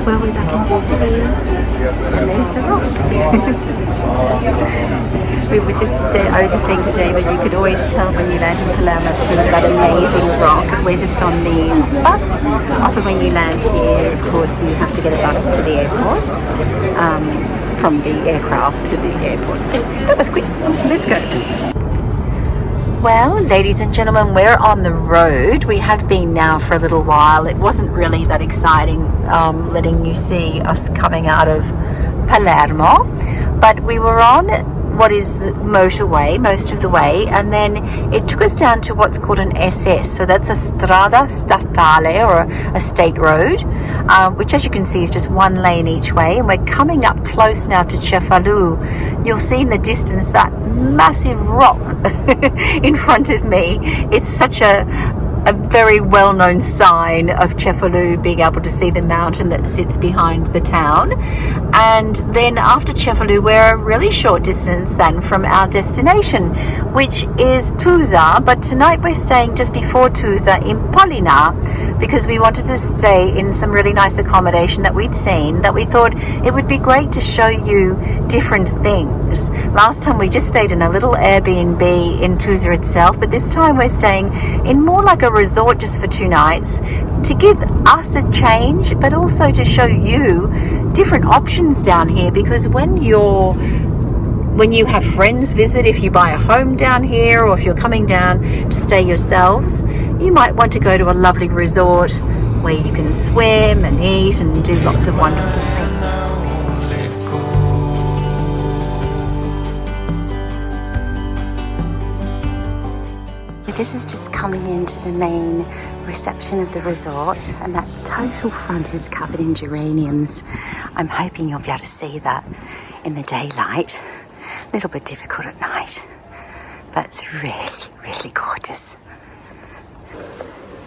Well, we're back in Sicily, and there's the rock. We were just, I was just saying to David, you could always tell when you land in Palermo because of that amazing rock. We're just on the bus. Often when you land here, of course, you have to get a bus to the airport, from the aircraft to the airport. That was quick. Let's go. Well, ladies and gentlemen, we're on the road. We have been now for a little while. It wasn't really that exciting letting you see us coming out of Palermo, but we were on what is the motorway most of the way, and then it took us down to what's called an SS, so that's a strada statale, or a state road, which as you can see is just one lane each way, and we're coming up close now to CEFALU. You'll see in the distance that massive rock in front of me. It's such a very well-known sign of CEFALU, being able to see the mountain that sits behind the town. And then after CEFALU, we're a really short distance then from our destination, which is Tusa, but tonight we're staying just before Tusa in Pollina, because we wanted to stay in some really nice accommodation that we'd seen, that we thought it would be great to show you different things. Last time we just stayed in a little Airbnb in Tusa itself, but this time we're staying in more like a resort just for 2 nights, to give us a change, but also to show you different options down here, because when you have friends visit, if you buy a home down here, or if you're coming down to stay yourselves, you might want to go to a lovely resort where you can swim and eat and do lots of wonderful things. This is just coming into the main reception of the resort, and that total front is covered in geraniums. I'm hoping you'll be able to see that in the daylight. A little bit difficult at night, but it's really, really gorgeous.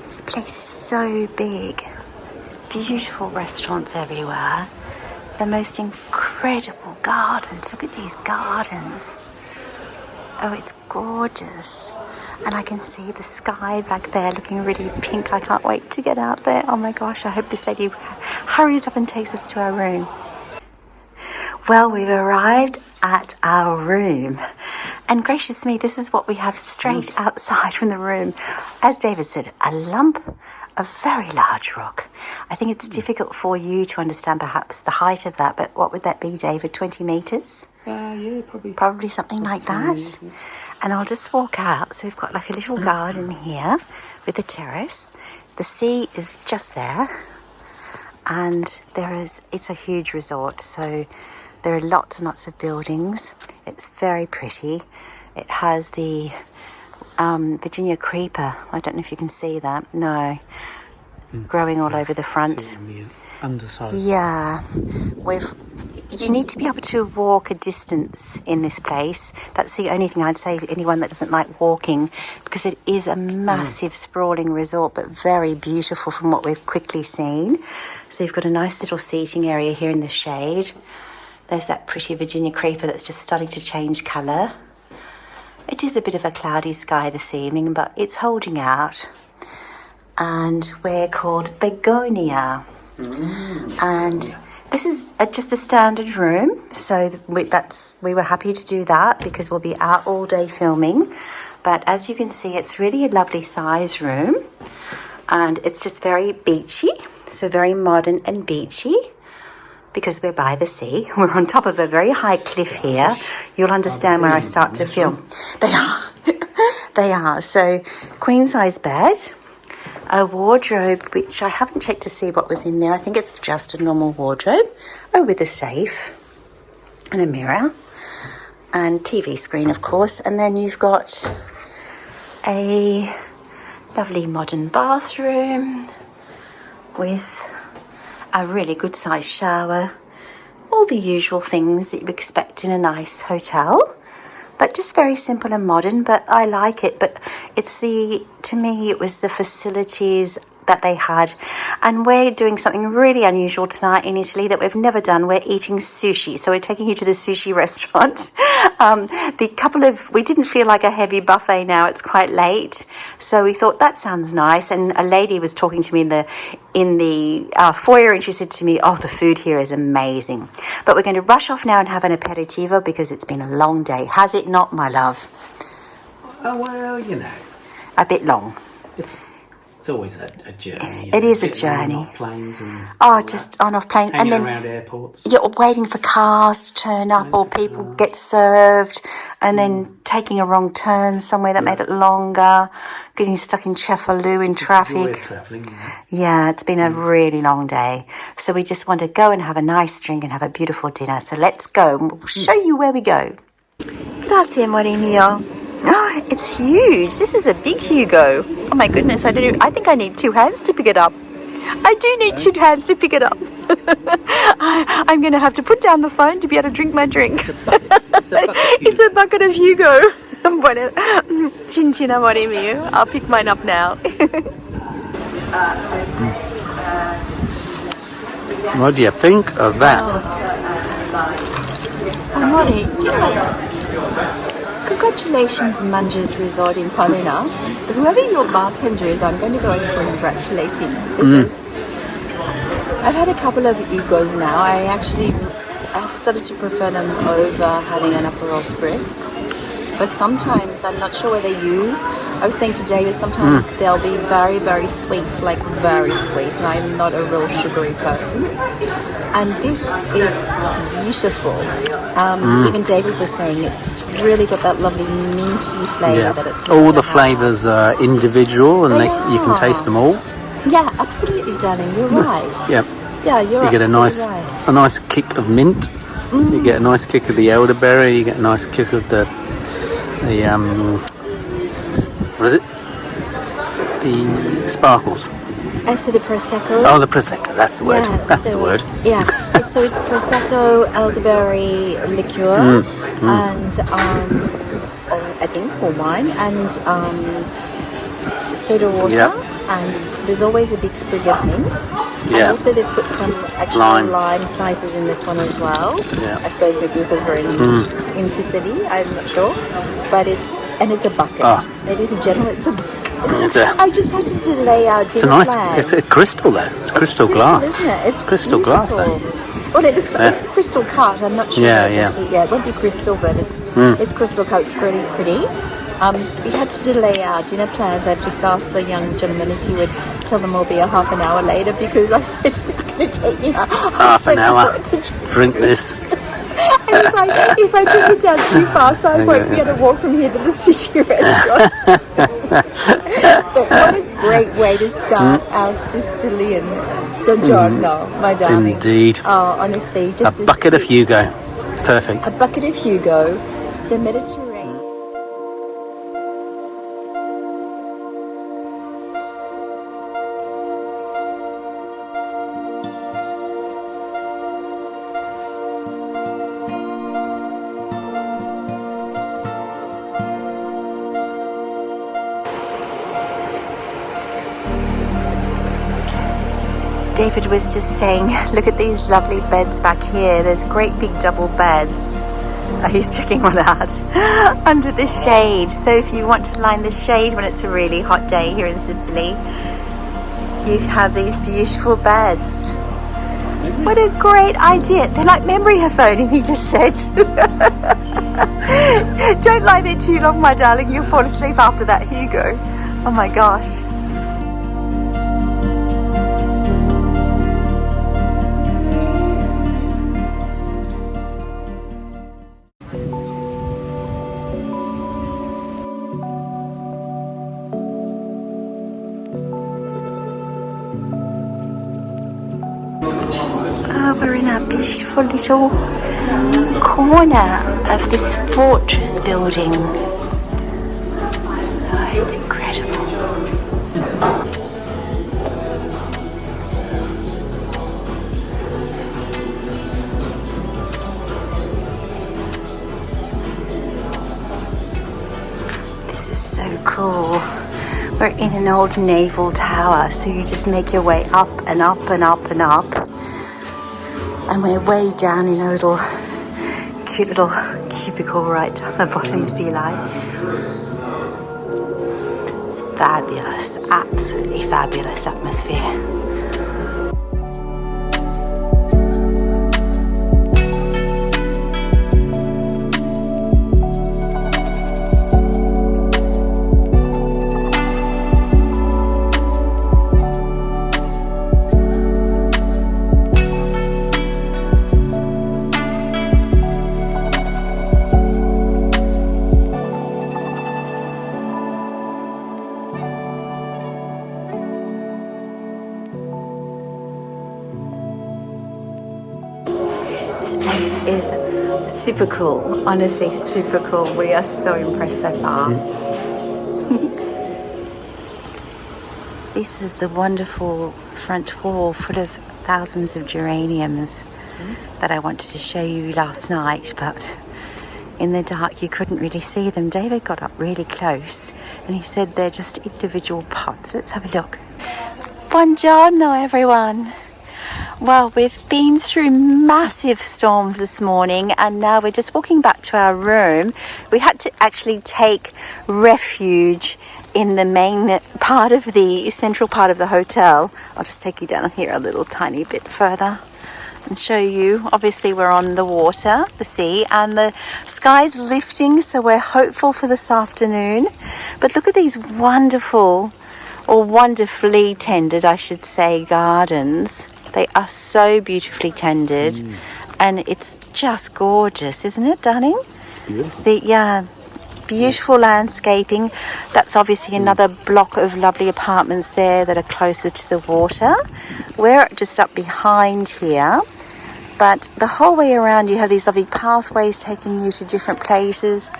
This place is so big. There's beautiful restaurants everywhere. The most incredible gardens. Look at these gardens. Oh, it's gorgeous. And I can see the sky back there looking really pink. I can't wait to get out there. Oh my gosh, I hope this lady hurries up and takes us to our room. Well, we've arrived at our room. And gracious me, this is what we have straight outside from the room. As David said, a lump of very large rock. I think it's difficult for you to understand perhaps the height of that, but what would that be, David? 20 metres? Yeah, probably. Probably something like that. And I'll just walk out. So we've got like a little garden here with a terrace. The sea is just there. And it's a huge resort. So there are lots and lots of buildings. It's very pretty. It has the Virginia creeper. I don't know if you can see that. No. Growing all over the front. Underside. Yeah. You need to be able to walk a distance in this place. That's the only thing I'd say to anyone that doesn't like walking, because it is a massive sprawling resort, but very beautiful from what we've quickly seen. So you've got a nice little seating area here in the shade. There's that pretty Virginia creeper that's just starting to change colour. It is a bit of a cloudy sky this evening, but it's holding out. And we're called Begonia. And this is just a standard room, so we were happy to do that because we'll be out all day filming. But as you can see, it's really a lovely size room, and it's just very beachy, so very modern and beachy, because we're by the sea. We're on top of a very high cliff here. You'll understand when I start to film. They are. They are. So queen size bed. A wardrobe, which I haven't checked to see what was in there. I think it's just a normal wardrobe. Oh, with a safe and a mirror and TV screen, of course. And then you've got a lovely modern bathroom with a really good sized shower. All the usual things that you expect in a nice hotel. But just very simple and modern, but I like it. But to me, it was the facilities that they had. And we're doing something really unusual tonight in Italy that we've never done. We're eating sushi. So we're taking you to the sushi restaurant. We didn't feel like a heavy buffet now. It's quite late. So we thought that sounds nice. And a lady was talking to me in the foyer, and she said to me, oh, the food here is amazing. But we're going to rush off now and have an aperitivo because it's been a long day. Has it not, my love? Oh, well, you know. A bit long. It's always a journey. It is a journey. On-off planes and just on-off planes. hanging And then around airports. you're waiting for cars to turn up or people get served, and then taking a wrong turn somewhere that made it longer, getting stuck in CEFALU in traffic. Yeah, it's been a really long day. So we just want to go and have a nice drink and have a beautiful dinner. So let's go and we'll show you where we go. Grazie, amore mio. Oh, it's huge. This is a big Hugo. Oh my goodness, I think I need 2 hands to pick it up. I do need 2 hands to pick it up. I'm going to have to put down the phone to be able to drink my drink. It's a bucket of Hugo. Chin chin, amore mio. I'll pick mine up now. What do you think of that? Amore, do you know what? Congratulations, Mangia'S Resort in Pollina. Whoever your bartender is, I'm going to go and congratulate him because I've had a couple of Hugos now. I've started to prefer them over having an Aperol Spritz. But sometimes I'm not sure what they use. I was saying to David, sometimes they'll be very, very sweet, like very sweet, and I'm not a real sugary person. And this is beautiful. Even David was saying it's really got that lovely minty flavour that it's all the flavours are individual, and you can taste them all. Yeah, absolutely, darling. You're right. Yeah. Yeah, you're You get a nice, right. a nice kick of mint. You get a nice kick of the elderberry. You get a nice kick of the what is it? The sparkles. And so the prosecco. Oh, the prosecco. That's the word. Yeah, That's the word. So it's prosecco, elderberry liqueur, and I think or wine, and soda water. Yeah. And there's always a big sprig of mint. Yeah. And also they've put some actual lime slices in this one as well. Yeah. I suppose maybe because we're in Sicily, I'm not sure. But it's a bucket. Ladies and gentlemen, it's a bucket. I just had to delay our dinner plans. It's a crystal though. It's crystal glass. Isn't it? It's crystal glass though. Well, it looks like it's crystal cut. I'm not sure. It won't be crystal, but it's crystal cut. It's pretty pretty. We had to delay our dinner plans. I've just asked the young gentleman if he would tell them we'll be a half an hour later because I said it's going to take me half an hour to drink this. And if I take it down too fast, I won't be able to walk from here to the sushi restaurant. But what a great way to start our Sicilian sojourno, my darling. Indeed. Oh, honestly, just a bucket of Hugo. Perfect. A bucket of Hugo, the Mediterranean. David was just saying, look at these lovely beds back here. There's great big double beds. He's checking one out under the shade. So if you want to line the shade when it's a really hot day here in Sicily, you have these beautiful beds. What a great idea. They're like memory foam, he just said. Don't lie there too long, my darling. You'll fall asleep after that, Hugo. Oh my gosh. We're in a beautiful little corner of this fortress building. Oh, it's incredible. This is so cool. We're in an old naval tower, so you just make your way up and up and up and up. And we're way down in a little cute little cubicle right down the bottom, if you like. It's fabulous, absolutely fabulous atmosphere. This place is super cool, honestly super cool. We are so impressed so far. This is the wonderful front wall full of thousands of geraniums that I wanted to show you last night, but in the dark you couldn't really see them. David got up really close and he said they're just individual pots. Let's have a look. Buongiorno everyone. Well, we've been through massive storms this morning and now we're just walking back to our room. We had to actually take refuge in the main part of the central part of the hotel. I'll just take you down here a little tiny bit further and show you. Obviously we're on the water, the sea, and the sky's lifting, so we're hopeful for this afternoon. But look at these wonderful, or wonderfully tended I should say, gardens. They are so beautifully tended and it's just gorgeous, isn't it, darling? It's beautiful. Beautiful landscaping. That's obviously another block of lovely apartments there that are closer to the water. We're just up behind here, but the whole way around you have these lovely pathways taking you to different places.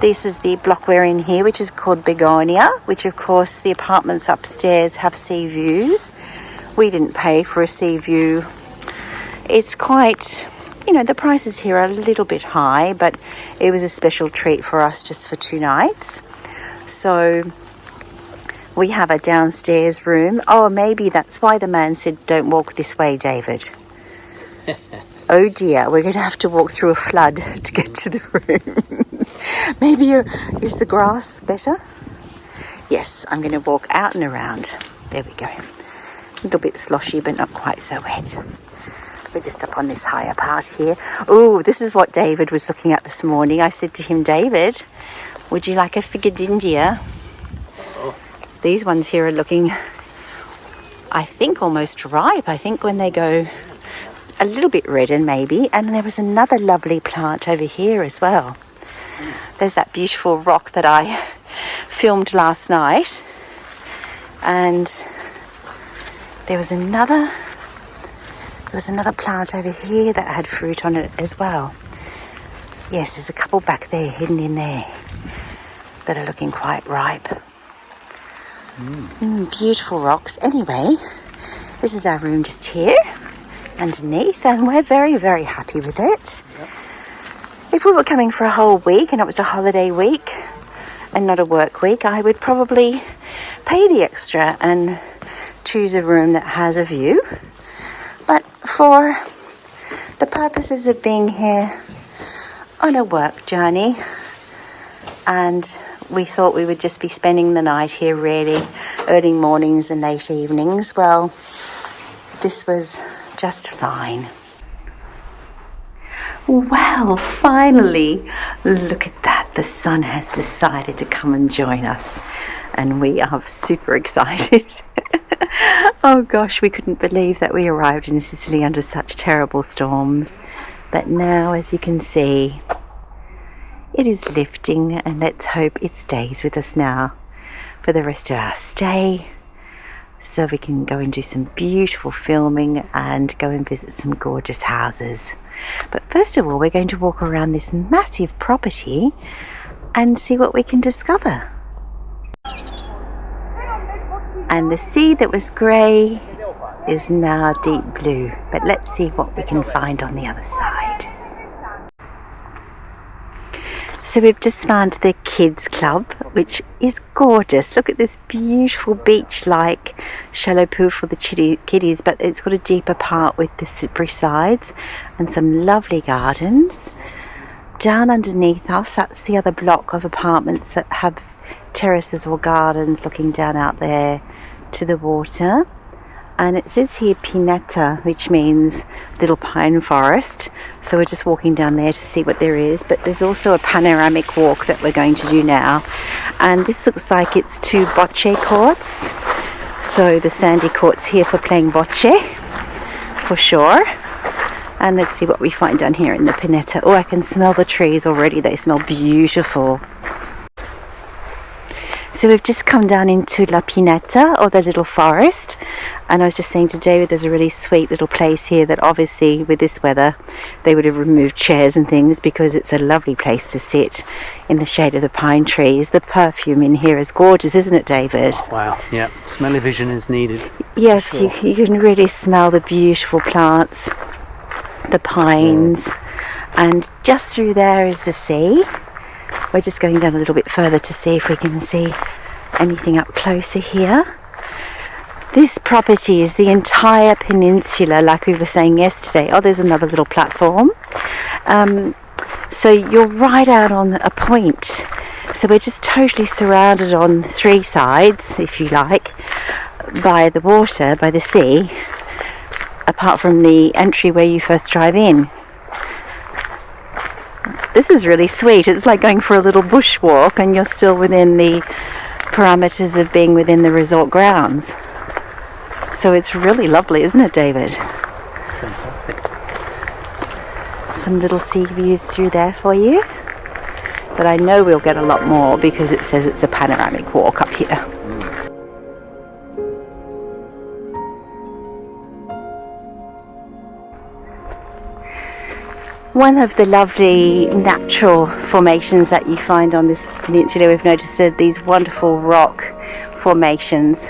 This is the block we're in here, which is called Begonia, which of course the apartments upstairs have sea views. We didn't pay for a sea view. It's quite, the prices here are a little bit high, but it was a special treat for us just for 2 nights. So we have a downstairs room. Oh, maybe that's why the man said, don't walk this way, David. Oh dear, we're going to have to walk through a flood to get to the room. Maybe is the grass better? Yes, I'm going to walk out and around. There we go. A little bit sloshy, but not quite so wet. We're just up on this higher part here. Oh, this is what David was looking at this morning. I said to him, David, would you like a figured India? These ones here are looking, I think, almost ripe. I think when they go a little bit redder maybe. And there was another lovely plant over here as well. There's that beautiful rock that I filmed last night. And there was another plant over here that had fruit on it as well. Yes, there's a couple back there, hidden in there, that are looking quite ripe. Beautiful rocks. Anyway, this is our room just here, underneath, and we're very, very happy with it. Yep. If we were coming for a whole week and it was a holiday week and not a work week, I would probably pay the extra and choose a room that has a view. But for the purposes of being here on a work journey, and we thought we would just be spending the night here really, early mornings and late evenings, well, this was just fine. Well, finally, look at that. The sun has decided to come and join us, and we are super excited. Oh gosh, we couldn't believe that we arrived in Sicily under such terrible storms. But now, as you can see, it is lifting, and let's hope it stays with us now for the rest of our stay, so we can go and do some beautiful filming and go and visit some gorgeous houses. But first of all, we're going to walk around this massive property and see what we can discover. And the sea that was grey is now deep blue, but let's see what we can find on the other side. So we've just found the kids club, which is gorgeous. Look at this beautiful beach-like shallow pool for the kiddies, but it's got a deeper part with the slippery sides and some lovely gardens. Down underneath us, that's the other block of apartments that have terraces or gardens looking down out there to the water. And it says here Pineta, which means little pine forest. So we're just walking down there to see what there is. But there's also a panoramic walk that we're going to do now. And this looks like it's 2 bocce courts. So the sandy courts here for playing bocce, for sure. And let's see what we find down here in the Pineta. Oh, I can smell the trees already. They smell beautiful. So we've just come down into La Pineta, or the little forest, and I was just saying to David, there's a really sweet little place here that obviously with this weather they would have removed chairs and things, because it's a lovely place to sit in the shade of the pine trees. The perfume in here is gorgeous, isn't it, David? Oh, wow, yeah, smell-o-vision is needed. Yes, sure. you can really smell the beautiful plants, the pines, and just through there is the sea. We're just going down a little bit further to see if we can see anything up closer here. This property is the entire peninsula, like we were saying yesterday. Oh, there's another little platform. So you're right out on a point. So we're just totally surrounded on 3 sides, if you like, by the water, by the sea, apart from the entry where you first drive in. This is really sweet. It's like going for a little bushwalk and you're still within the parameters of being within the resort grounds. So it's really lovely, isn't it, David? Fantastic. Some little sea views through there for you. But I know we'll get a lot more because it says it's a panoramic walk up here. One of the lovely natural formations that you find on this peninsula, we've noticed, are these wonderful rock formations,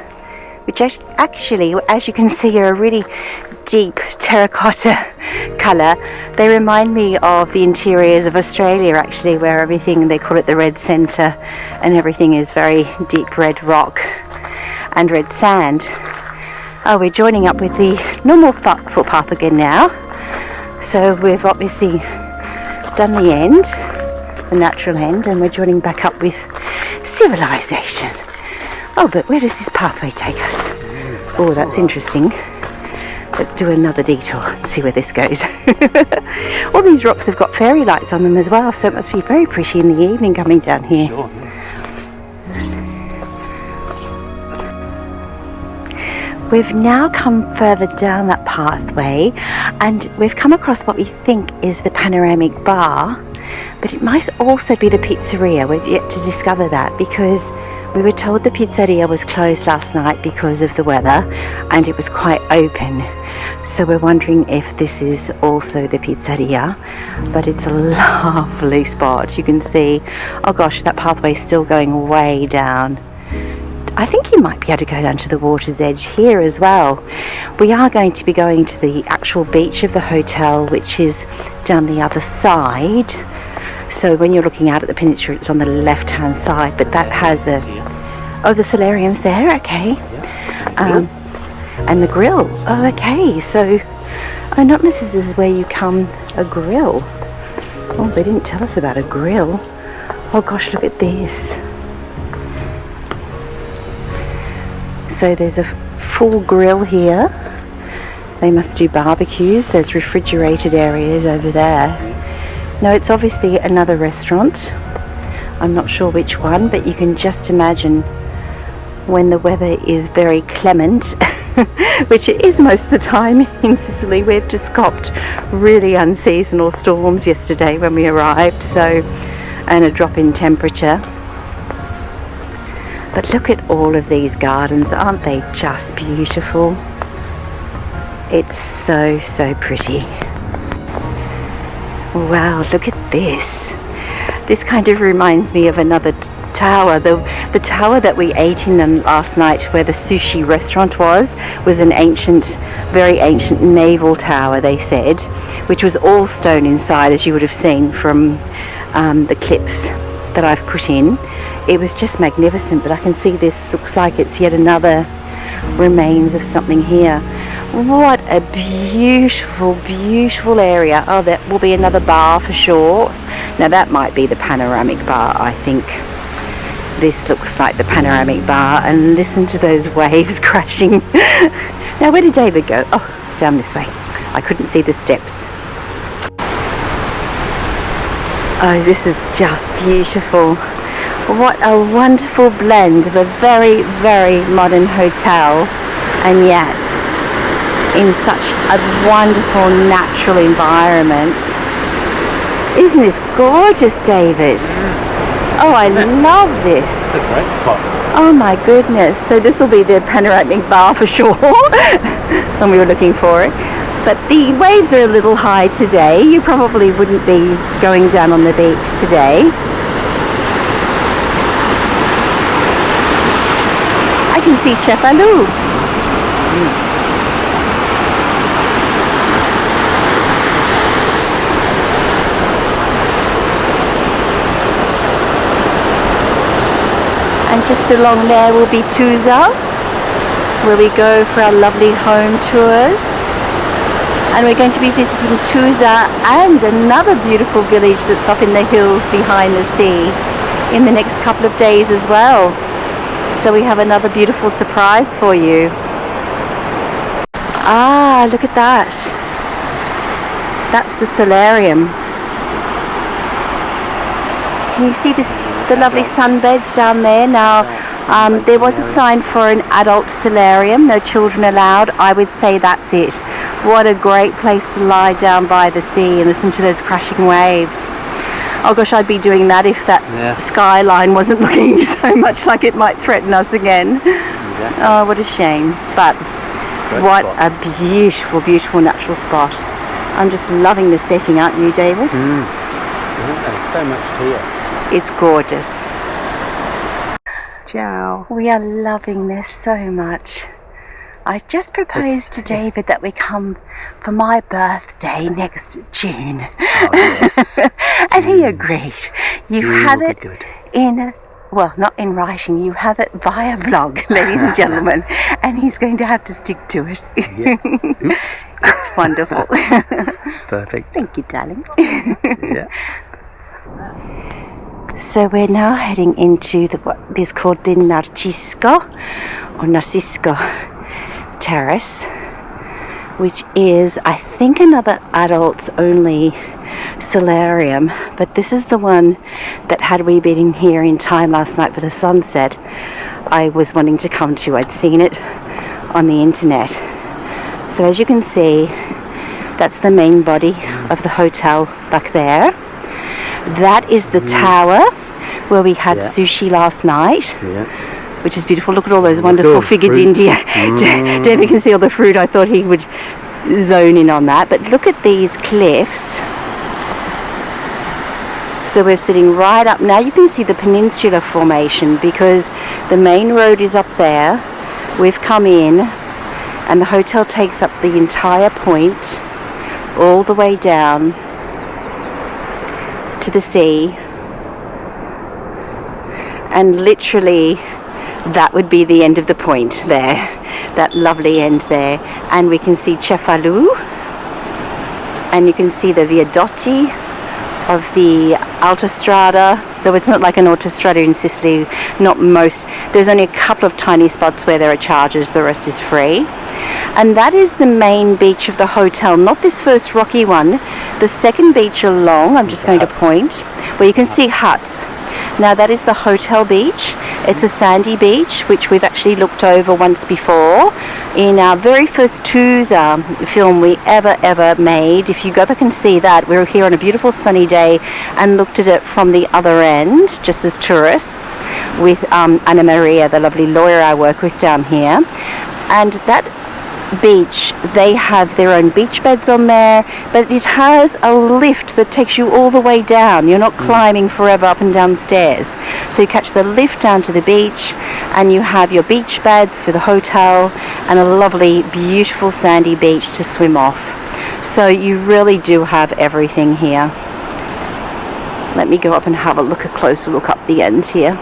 which actually, as you can see, are a really deep terracotta colour. They remind me of the interiors of Australia, actually, where everything, they call it the red centre, and everything is very deep red rock and red sand. Oh, we're joining up with the normal footpath again now. So we've obviously done the end, the natural end, and we're joining back up with civilization. Oh, but where does this pathway take us? Oh, that's interesting. Let's do another detour and see where this goes. All these rocks have got fairy lights on them as well, so it must be very pretty in the evening coming down here. Sure. We've now come further down that pathway and we've come across what we think is the panoramic bar, but it might also be the pizzeria. We're yet to discover that, because we were told the pizzeria was closed last night because of the weather and it was quite open. So we're wondering if this is also the pizzeria, but it's a lovely spot. You can see, oh gosh, that pathway is still going way down. I think you might be able to go down to the water's edge here as well. We are going to be going to the actual beach of the hotel, which is down the other side. So when you're looking out at the peninsula, it's on the left hand side, but that has a... Oh, the solarium's there, okay. And the grill. Oh, okay, so... Oh, not this is where you come a grill. Oh, they didn't tell us about a grill. Oh gosh, look at this. So there's a full grill here. They must do barbecues. There's refrigerated areas over there. No, it's obviously another restaurant. I'm not sure which one, but you can just imagine when the weather is very clement, which it is most of the time in Sicily. We've just copped really unseasonal storms yesterday when we arrived, so, and a drop in temperature. But look at all of these gardens, aren't they just beautiful? It's so, so pretty. Wow, look at this. This kind of reminds me of another tower. The tower that we ate in last night, where the sushi restaurant was an ancient, very ancient naval tower, they said, which was all stone inside, as you would have seen from the clips that I've put in. It was just magnificent, but I can see this looks like it's yet another remains of something here. What a beautiful, beautiful area. Oh, that will be another bar for sure. Now that might be the panoramic bar, I think. This looks like the panoramic bar, and listen to those waves crashing. Now where did David go? Oh, down this way. I couldn't see the steps. Oh, this is just beautiful. What a wonderful blend of a very, very modern hotel, and yet in such a wonderful natural environment. Isn't this gorgeous, David? Oh, I love this. It's a great spot. Oh my goodness. So this will be the panoramic bar for sure when we were looking for it. But the waves are a little high today. You probably wouldn't be going down on the beach today. I can see CEFALU. And just along there will be Tusa, where we go for our lovely home tours. And we're going to be visiting Tusa and another beautiful village that's up in the hills behind the sea in the next couple of days as well. So we have another beautiful surprise for you. Ah, look at that. That's the solarium. Can you see this? The lovely sunbeds down there. Now, there was a sign for an adult solarium, no children allowed. I would say that's it. What a great place to lie down by the sea and listen to those crashing waves. Oh gosh, I'd be doing that if that skyline wasn't looking so much like it might threaten us again. Exactly. Oh, what a shame. But what a beautiful, beautiful natural spot. I'm just loving the setting, aren't you, David? There's so much here. It's gorgeous. Ciao. We are loving this so much. I just proposed to David that we come for my birthday next June. Oh, yes. And he agreed. You have it in, well, not in writing, you have it via vlog, ladies and gentlemen. And he's going to have to stick to it. Yeah. Oops. It's wonderful. Perfect. Thank you, darling. Yeah. So we're now heading into what is called the Narcisco Terrace, which is, I think, another adults only solarium, but this is the one that, had we been here in time last night for the sunset, I was wanting to come to. I'd seen it on the internet. So as you can see, that's the main body of the hotel back there. That is the tower where we had sushi last night, which is beautiful. Look at all those wonderful figured India. David can see all the fruit. I thought he would zone in on that. But look at these cliffs. So we're sitting right up. Now you can see the peninsula formation because the main road is up there. We've come in and the hotel takes up the entire point all the way down to the sea, and literally that would be the end of the point there, that lovely end there. And we can see CEFALU, and you can see the Viadotti of the autostrada, though it's not like an autostrada in Sicily. Not most, there's only a couple of tiny spots where there are charges, the rest is free. And that is the main beach of the hotel, not this first rocky one. The second beach along, I'm just going to point, where you can see huts. Now that is the hotel beach. It's a sandy beach, which we've actually looked over once before in our very first Tusa film we ever made. If you go back and see that, we were here on a beautiful sunny day and looked at it from the other end, just as tourists, with Anna Maria, the lovely lawyer I work with down here. And that beach, they have their own beach beds on there, but it has a lift that takes you all the way down. You're not climbing forever up and down stairs. So you catch the lift down to the beach and you have your beach beds for the hotel and a lovely, beautiful sandy beach to swim off. So you really do have everything here. Let me go up and have a closer look up the end here.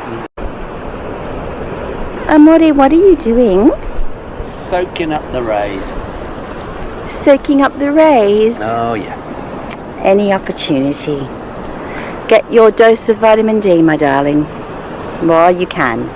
Amore, what are you doing? Soaking up the rays. Soaking up the rays? Oh yeah. Any opportunity. Get your dose of vitamin D, my darling, while you can.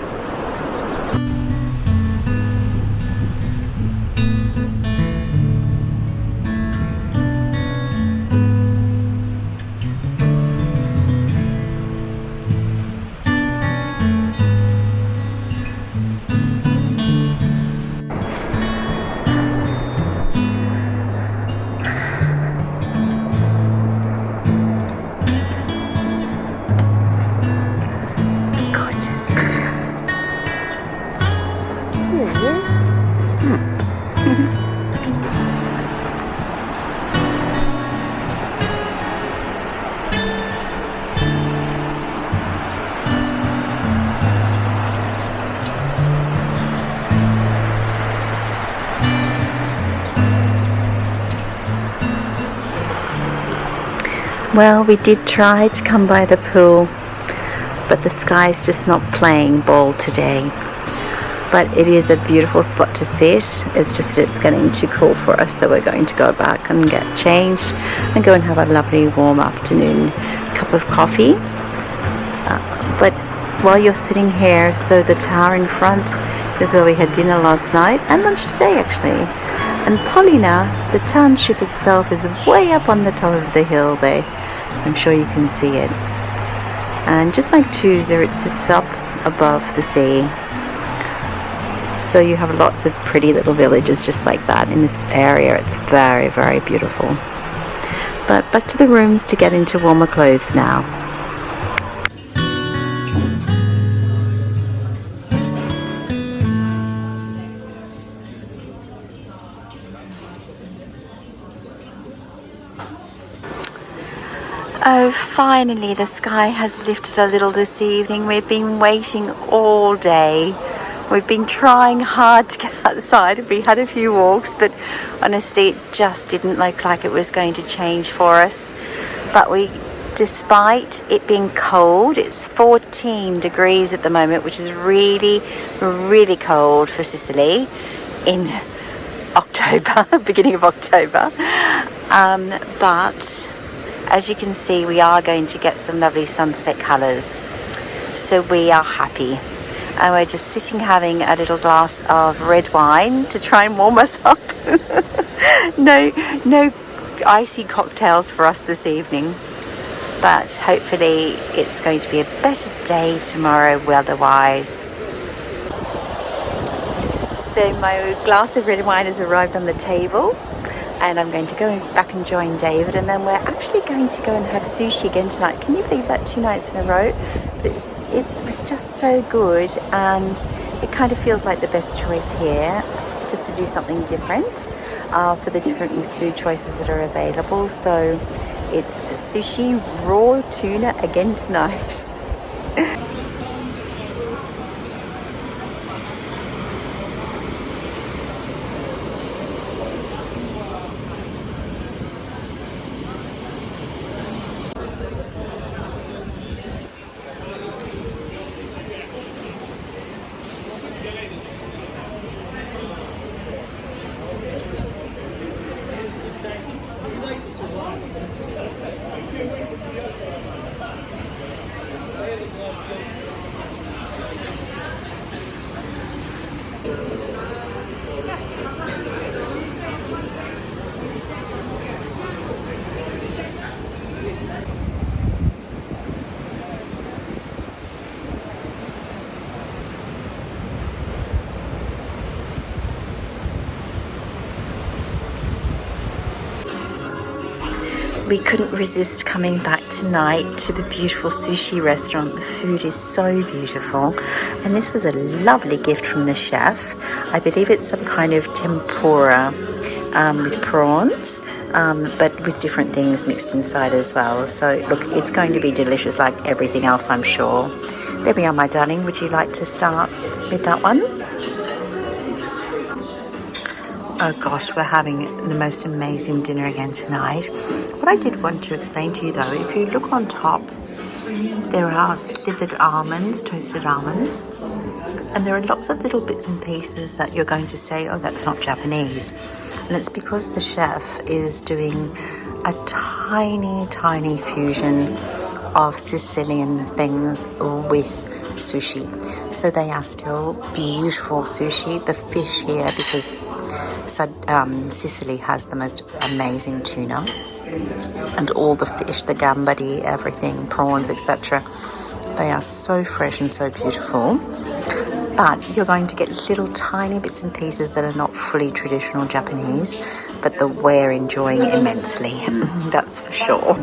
Well, we did try to come by the pool, but the sky's just not playing ball today. But it is a beautiful spot to sit. It's just it's getting too cool for us, so we're going to go back and get changed and go and have a lovely warm afternoon cup of coffee. But while you're sitting here, so the tower in front is where we had dinner last night and lunch today actually. And Pollina, the township itself, is way up on the top of the hill there. I'm sure you can see it. And just like Tusa, it sits up above the sea. So you have lots of pretty little villages just like that in this area. It's very, very beautiful. But back to the rooms to get into warmer clothes now. Oh, finally the sky has lifted a little this evening. We've been waiting all day. We've been trying hard to get outside. We had a few walks, but honestly it just didn't look like it was going to change for us. But despite it being cold, it's 14 degrees at the moment, which is really, really cold for Sicily in October, beginning of October. But as you can see, we are going to get some lovely sunset colours, so we are happy. And we're just sitting having a little glass of red wine to try and warm us up. No icy cocktails for us this evening, but hopefully it's going to be a better day tomorrow weather-wise. So my glass of red wine has arrived on the table, and I'm going to go back and join David, and then we're actually going to go and have sushi again tonight. Can you believe that? 2 nights in a row. But it was just so good, and it kind of feels like the best choice here, just to do something different for the different food choices that are available. So it's sushi, raw tuna again tonight. We couldn't resist coming back tonight to the beautiful sushi restaurant. The food is so beautiful, and this was a lovely gift from the chef. I believe it's some kind of tempura with prawns, but with different things mixed inside as well. So look, it's going to be delicious like everything else, I'm sure. There we are, my darling. Would you like to start with that one? Oh gosh, we're having the most amazing dinner again tonight. What I did want to explain to you though, if you look on top, There are slivered almonds, toasted almonds, and there are lots of little bits and pieces that you're going to say, oh, that's not Japanese. And it's because the chef is doing a tiny fusion of Sicilian things with sushi. So they are still beautiful sushi. The fish here, because Sicily has the most amazing tuna, and all the fish, the gambari, everything, prawns, etc. They are so fresh and so beautiful. But you're going to get little tiny bits and pieces that are not fully traditional Japanese, but that we're enjoying immensely. That's for sure.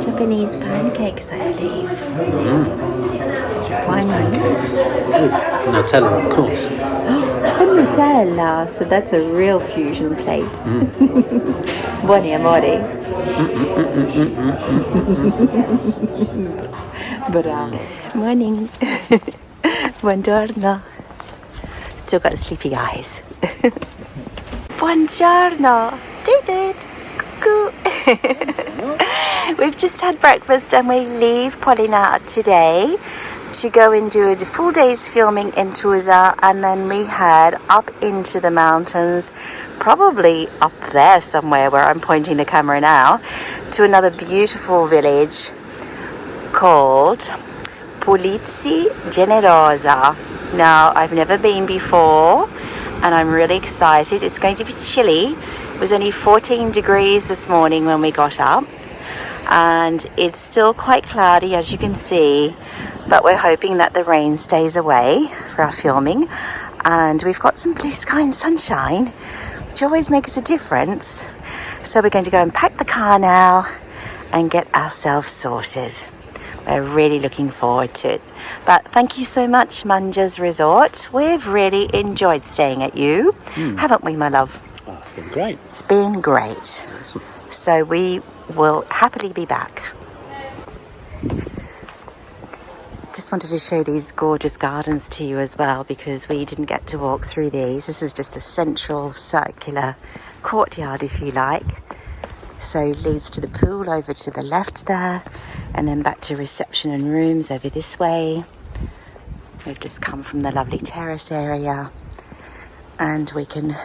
Japanese pancakes, I believe. Why not? Nutella, of course. Nutella, so that's a real fusion plate. Buoni amori. Bravo. Morning. Buongiorno. Still got sleepy eyes. Buongiorno. David. Cuckoo. We've just had breakfast and we leave Pollina today to go and do a full day's filming in Tusa, and then we head up into the mountains, probably up there somewhere where I'm pointing the camera now, to another beautiful village called Polizzi Generosa. Now, I've never been before and I'm really excited. It's going to be chilly. It was only 14 degrees this morning when we got up, and it's still quite cloudy, as you can see, but we're hoping that the rain stays away for our filming, and we've got some blue sky and sunshine, which always makes a difference. So we're going to go and pack the car now and get ourselves sorted. We're really looking forward to it. But thank you so much, Mangia'S Resort. We've really enjoyed staying at you, haven't we, my love? Oh, it's been great. It's been great. Awesome. So we will happily be back. Just wanted to show these gorgeous gardens to you as well, because we didn't get to walk through these. This is just a central circular courtyard, if you like. So leads to the pool over to the left there, and then back to reception and rooms over this way. We've just come from the lovely terrace area, and we can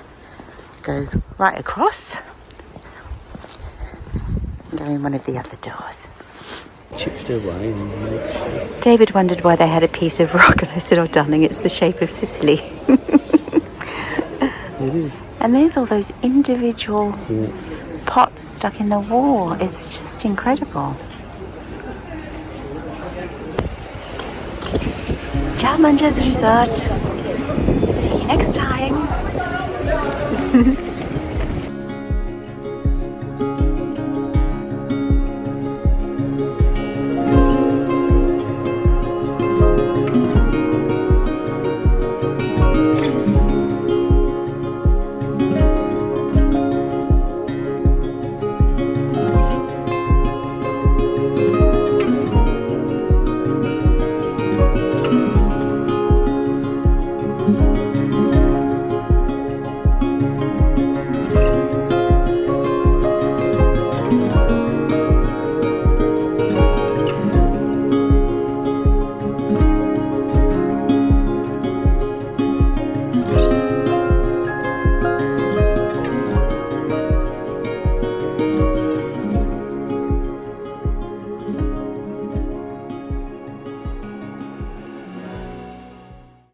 go right across and go in one of the other doors. Chipped away and made this. David wondered why they had a piece of rock, and I said, oh darling, it's the shape of Sicily. It is. And there's all those individual pots stuck in the wall. It's just incredible. Ciao, Mangia'S Resort. See you next time.